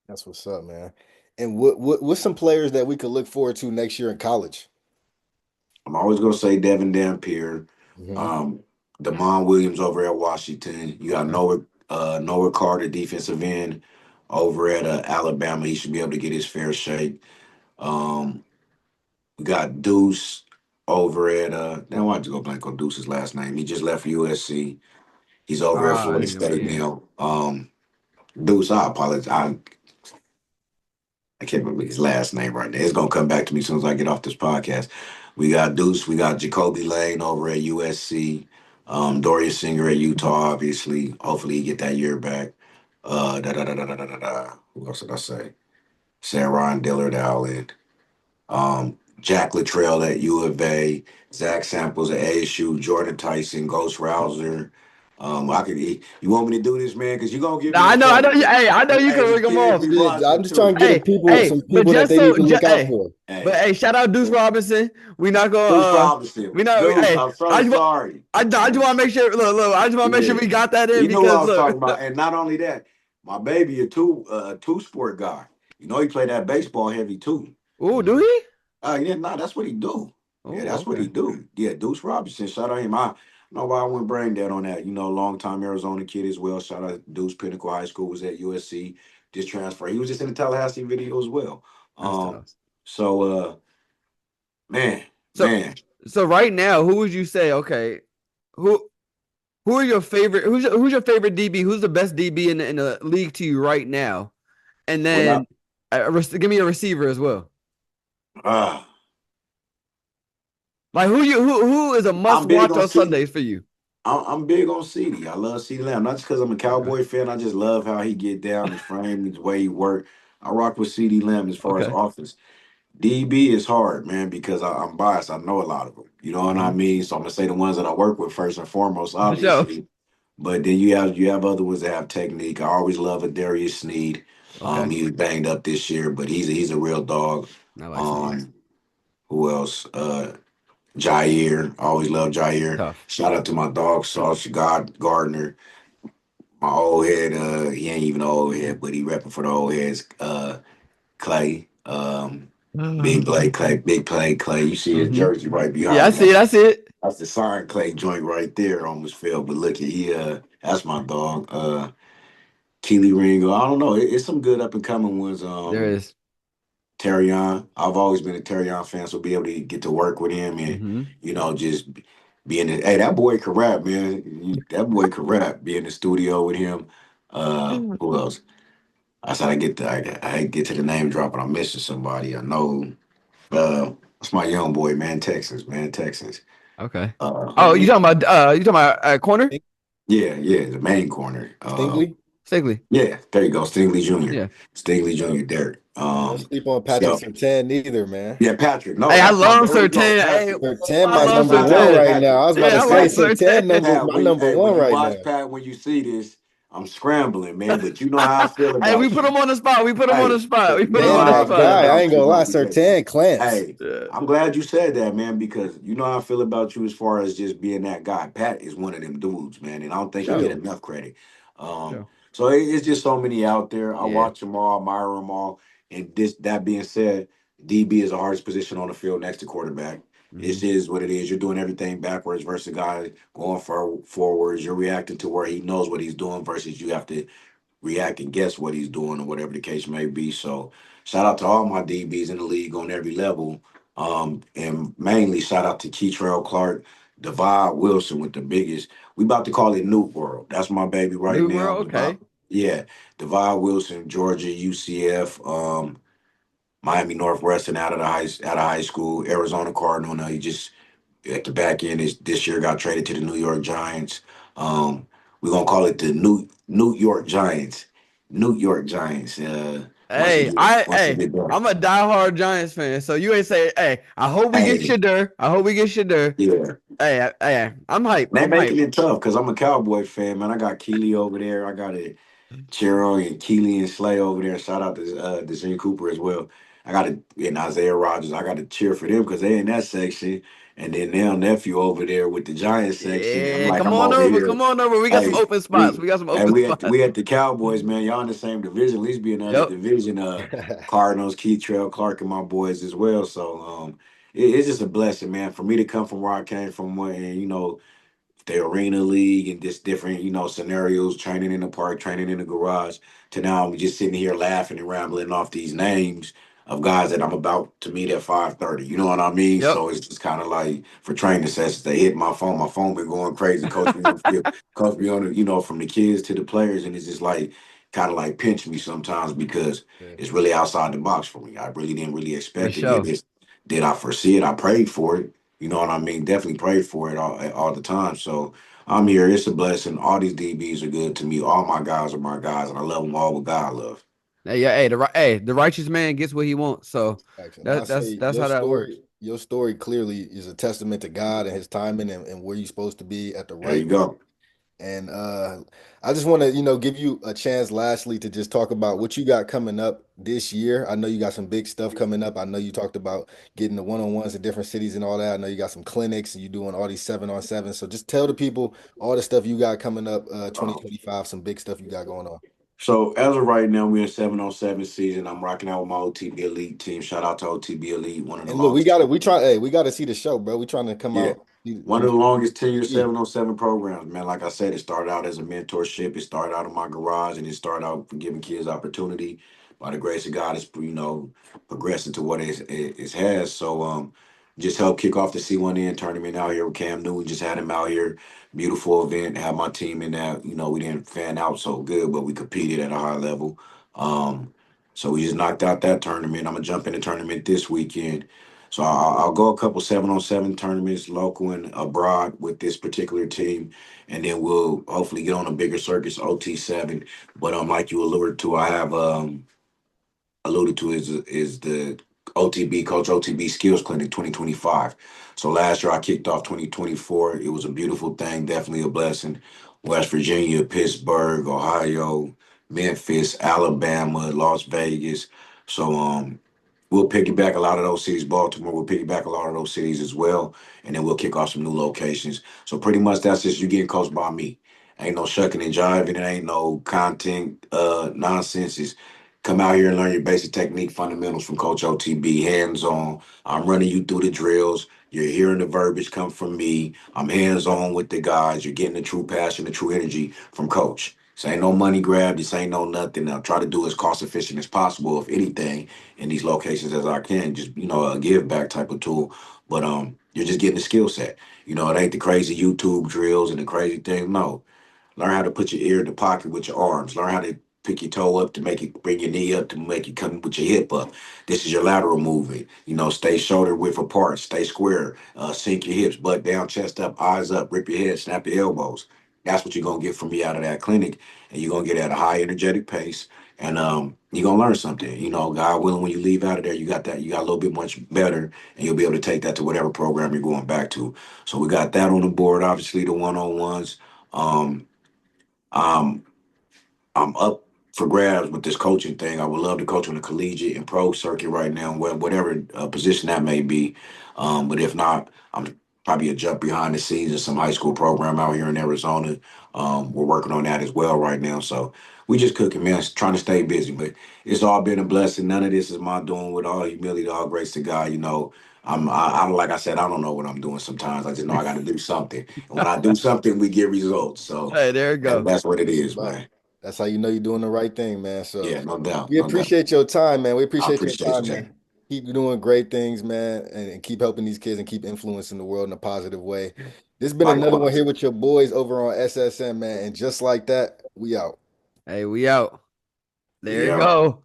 That's what's up, man. And what's some players that we could look forward to next year in college?
I'm always gonna say Devin Dampier,
Mm-hmm.
um, Damon Williams over at Washington. You got
Okay.
Noah Carter, defensive end over at Alabama. He should be able to get his fair shake. Um, we got Deuce over at now why'd you go blank on Deuce's last name? He just left USC. He's over at Florida State
Yeah.
now. Deuce, I apologize. I can't remember his last name right now. It's gonna come back to me as soon as I get off this podcast. We got Deuce, we got Jacoby Lane over at USC, Dorius Singer at Utah, obviously. Hopefully he get that year back. Da da da da da da da da. Who else did I say? Sam Ryan Dillard Allen. Jack Luttrell at U of A, Zach Samples at ASU, Jordan Tyson, Ghost Rouser. You want me to do this, man? Because you're gonna get
No,
me in
I know
trouble.
you. Hey, I know you
Hey,
can
these
ring them
kids
off.
be
Yeah, I'm
watching
just trying
too.
to get some
But
people that
just
they
so,
need to look out
hey,
for.
but
Hey,
hey, shout out Deuce Robinson. We not gonna,
Bruce Robinson.
we not.
Deuce,
Hey,
I'm so sorry.
I just want to make sure. Look, I just want to make sure
Yeah.
we got that in
You know what I
because
was
look.
talking about. And not only that, my baby a two sport guy. You know he played that baseball heavy too.
Oh, do
Mhm.
he?
Yeah, no, that's what he do. Yeah,
Oh,
that's what he
okay.
do. Yeah, Deuce Robinson, shout out him. No, why I went brain dead on that. Long time Arizona kid as well. Shout out Deuce Pinnacle High School, was at USC. Just transferred. He was just in the Tallahassee video as well.
That's
Um,
tough.
so man,
So
man.
so right now, who would you say? Okay, who who are your favorite? Who's your favorite DB? Who's the best DB in the league to you right now? And
Without
then give me a receiver as well.
uh
Like who is a must
I'm big
watch
on
on
CD.
Sundays for you?
I'm big on CD. I love CD Lamb. Not just because I'm a
Okay.
Cowboy fan. I just love how he get down, his frame, his way he work. I rock with CD Lamb as far as
Okay.
offense. DB is hard, man, because I'm biased. I know a lot of them. You know what I
Mm-hmm.
mean? So I'm gonna say the ones that I work with first and foremost,
For sure.
obviously. But then you have other ones that have technique. I always love a Darius Sneed.
Okay.
He was banged up this year, but he's a real dog.
I like Snead.
Um, who else? Jair. I always love Jair.
Tough.
Shout out to my dog, Sauce Gardner. My old head, he ain't even an old head, but he repping for the old heads. Clay. Big play Clay, big play Clay. You see his
Mm-hmm.
jersey right
Yeah, I
behind him.
see it. I see it.
That's the sign Clay joint right there. Almost fell, but look at that's my dog. Keely Ringo. I don't know. It's some good up and coming ones.
There is.
Terrion. I've always been a Terrion fan, so be able to get to work with him and
Mm-hmm.
just being hey, that boy could rap, man. That boy could rap. Be in the studio with him. Who else? I said I get to the name drop, but I'm missing somebody. I know. That's my young boy, man. Texans, man. Texans.
Okay.
Let
Oh,
me.
you talking about corner?
Yeah, yeah, the main corner.
Stingley.
Safely.
Yeah, there you go, Stingley Jr.
Yeah.
Stingley
Yeah.
Jr. Derek.
Don't sleep on Patrick
So
Sertan either, man.
yeah, Patrick. No,
Hey, I
that's my.
love
There we go,
Sertan. Hey,
Patrick.
Sertan,
I
my
love
number
Shout out
one
to
Sertan.
right now.
Patrick.
I was about to
Yeah, I
say
like
Patrick.
Sertan
Sertan.
my number
When
one
you
right
watch
now.
Pat, when you see this, I'm scrambling, man. But you know how I feel
Hey, we
about
put
you.
him on the spot. We put him on the
Hey,
spot. We
you
put him
know
on
Man,
the
how I
that
feel
spot.
guy, I
about
ain't
you,
gonna
my
lie,
boy.
Sertan clamps.
Hey,
Yeah.
I'm glad you said that, man, because you know how I feel about you as far as just being that guy. Pat is one of them dudes, man, and I don't
For
think he
sure.
get
Real.
enough credit.
For
Um,
sure.
so it's just so many out there. I
Yeah.
watch them all, admire them all. And that being said, DB is the hardest position on the field next to quarterback.
Mm-hmm.
It is what it is. You're doing everything backwards versus a guy going forwards. You're reacting to where he knows what he's doing versus you have to react and guess what he's doing or whatever the case may be. So shout out to all my DBs in the league on every level. And mainly shout out to Keytrell Clark, Devad Wilson with the biggest. We about to call it Newt World. That's my baby right
New
now.
world.
Devad,
Okay.
yeah, Devad Wilson, Georgia, UCF, Miami Northwestern out of high school, Arizona Cardinal. Now he just at the back end is this year got traded to the New York Giants. Um, we're gonna call it the New York Giants. New York Giants. Once he get done.
I'm a diehard Giants fan. So you ain't say, hey, I hope we get
Hey,
Shadur. I hope we get Shadur.
yeah.
Hey, I'm hype.
They
I'm
making
hype.
it tough because I'm a Cowboy fan, man. I got Keely over there. I got a Chero and Keely and Slay over there. Shout out to Design Cooper as well. I got to and Isaiah Rogers. I got to cheer for them because they in that section. And then now nephew over there with the Giants section.
Yeah, come
I'm
on
over
over.
here.
Come on over. We got some
Hey,
open spots.
we
We got some
hey,
open
we at
spots.
we at the Cowboys, man. Y'all in the same division. At least be in the other
Yep.
division. Cardinals, Keytrail, Clark, and my boys as well. So it's just a blessing, man, for me to come from where I came from, and the arena league and just different, scenarios, training in the park, training in the garage, to now I'm just sitting here laughing and rambling off these names of guys that I'm about to meet at 5:30. You know what I mean?
Yep.
So it's just kind of like for training sessions, they hit my phone. My phone been going crazy. Coach me on the field, coach me on the, from the kids to the players, and it's just like kind of like pinch me sometimes because
Yeah.
it's really outside the box for me. I really didn't really
For
expect to get
sure.
this. Did I foresee it? I prayed for it. You know what I mean? Definitely prayed for it all the time. So I'm here. It's a blessing. All these DBs are good to me. All my guys are my guys, and I love them all with God love.
Hey, yeah, the righteous man gets what he wants. So
Facts. And I
that that's
say
that's how that works.
your story clearly is a testament to God and his timing and where you're supposed to be at the
There
right
you
time.
go.
And I just want to, give you a chance lastly to just talk about what you got coming up this year. I know you got some big stuff coming up. I know you talked about getting the one-on-ones in different cities and all that. I know you got some clinics and you're doing all these 7-on-7. So just tell the people all the stuff you got coming up 2025, some big stuff you got going on.
So as of right now, we're in 7-on-7 season. I'm rocking out with my OTB Elite team. Shout out to OTB Elite, one of the
And look,
longest.
we gotta see the show, bro. We trying to come
Yeah.
out.
One of the longest tenure
Yeah.
7-on-7 programs, man. Like I said, it started out as a mentorship. It started out in my garage and it started out for giving kids opportunity. By the grace of God, it's progressing to what it has. So just helped kick off the C1N tournament out here with Cam Newton. Just had him out here. Beautiful event. Had my team in that. We didn't fan out so good, but we competed at a high level. So we just knocked out that tournament. I'm gonna jump in the tournament this weekend. So I'll go a couple 7-on-7 tournaments, local and abroad, with this particular team, and then we'll hopefully get on a bigger circus, OT7. But like you alluded to is the OTB Coach OTB Skills Clinic 2025. So last year I kicked off 2024. It was a beautiful thing, definitely a blessing. West Virginia, Pittsburgh, Ohio, Memphis, Alabama, Las Vegas. So we'll piggyback a lot of those cities. Baltimore, we'll piggyback a lot of those cities as well, and then we'll kick off some new locations. So pretty much that's just you getting coached by me. Ain't no shucking and jiving. It ain't no content nonsense. It's come out here and learn your basic technique fundamentals from Coach OTB, hands on. I'm running you through the drills. You're hearing the verbiage come from me. I'm hands on with the guys. You're getting the true passion, the true energy from Coach. This ain't no money grab. This ain't no nothing. I'll try to do as cost efficient as possible, if anything, in these locations as I can. Just a give back type of tool. But you're just getting the skill set. It ain't the crazy YouTube drills and the crazy thing. No, learn how to put your ear in the pocket with your arms. Learn how to pick your toe up to make it, bring your knee up to make it come with your hip up. This is your lateral movement. Stay shoulder width apart, stay square, sink your hips, butt down, chest up, eyes up, rip your head, snap your elbows. That's what you're gonna get from me out of that clinic, and you're gonna get at a high energetic pace, and you're gonna learn something. God willing, when you leave out of there, you got a little bit much better, and you'll be able to take that to whatever program you're going back to. So we got that on the board. Obviously, the one-on-ones. Um, um, I'm up for grabs with this coaching thing. I would love to coach on the collegiate and pro circuit right now, whatever position that may be. But if not, I'm probably a jump behind the scenes in some high school program out here in Arizona. We're working on that as well right now. So we just cooking, man, trying to stay busy. But it's all been a blessing. None of this is my doing. With all humility, all grace to God. Like I said, I don't know what I'm doing sometimes. I just know I got to do something. And when I do something, we get results. So
Hey, there you go.
that's what it
That's
is,
about.
man.
That's how you know you're doing the right thing, man. So
Yeah, no doubt,
we
no doubt.
appreciate your time, man. We
I
appreciate your
appreciate you,
time,
Jay.
man. Keep doing great things, man, and keep helping these kids and keep influencing the world in a positive way. This has been another one
Likewise.
here with your boys over on SSN, man. And just like that, we out.
Hey, we out. There
We
you
out.
go.